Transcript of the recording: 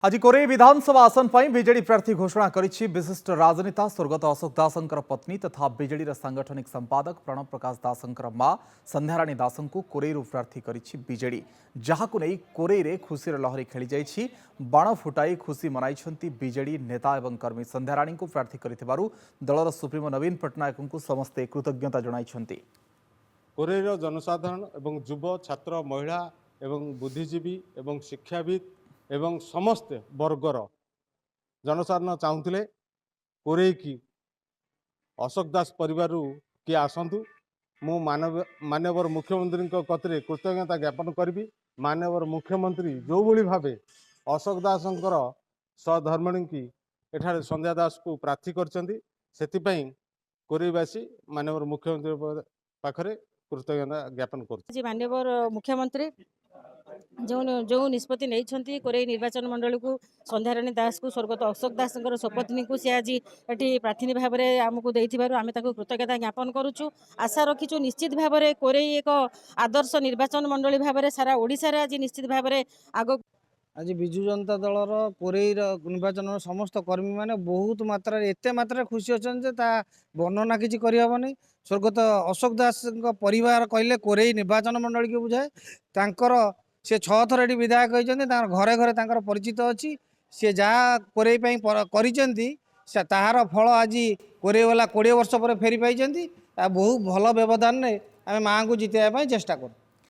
आज कोरे विधानसभा आसन पर बीजेडी प्रार्थी घोषणा करिछि विशिष्ट राजनेता स्वर्गत अशोक दासंकर पत्नी तथा बीजेडी सांगठनिक संपादक प्रणव प्रकाश दासंकर मां संध्याराणी दासंकु कोरेरु प्रार्थी करिछि बीजेडी जहाकु नै कोरेरे खुशीर लहरी खेली जाइछि। बाण फुटाई खुशी मनाइछन्ति बीजेडी नेता एवं कर्मी। संध्याराणी को प्रार्थी करिथिबारु दलर सुप्रीमो नवीन पट्टनायक को समस्ते कृतज्ञता जणाइछन्ति। कोरेर जनसाधारण एवं युव छात्र महिला एवं बुद्धिजीवी एवं शिक्षाविद एवं समस्त वर्गर जनसाधारण चाहूले कोरे की अशोक दास परिवार किए आसतु मु मानवर मुख्यमंत्री कतरे कृतज्ञता ज्ञापन करी। मानवर मुख्यमंत्री जो भली भावे अशोक दासंकर सहधर्मिणी की एठारे संध्या दास को प्रार्थी करती कोरेवासी मानवर मुख्यमंत्री पाखरे कृतज्ञता ज्ञापन कर। मानवर मुख्यमंत्री जो जो निष्पत्ति नहीं कोरे निर्वाचन मंडल को संध्याराणी दास को स्वर्गत अशोक दास स्वपत्नी को सी आज ये प्रार्थी भाव में आमको आम कृतज्ञता ज्ञापन करुचु। आशा रखीचु निश्चित भाव में कोरे एक आदर्श निर्वाचन मंडली भाव में सारा ओडिशा रे आज निश्चित भाव में आग आज विजु जनता दलर कोरेर निर्वाचन समस्त कर्मी माने बहुत मात्रा एत मात्रा खुशी अच्छा वर्णना किसी करहबनी। स्वर्गत अशोक दास परिवार कहले कोरे निर्वाचन मंडल की बुझाए तांकर से 6 थर ये विधायक होती घरे घरे परिचित अच्छी सी जहाँ कोरे ताहार फल आज कोरे वाला 20 वर्ष पर फेरी पाई बहुत भल व्यवधान आम माँ को जितवाई चेष्टा कर।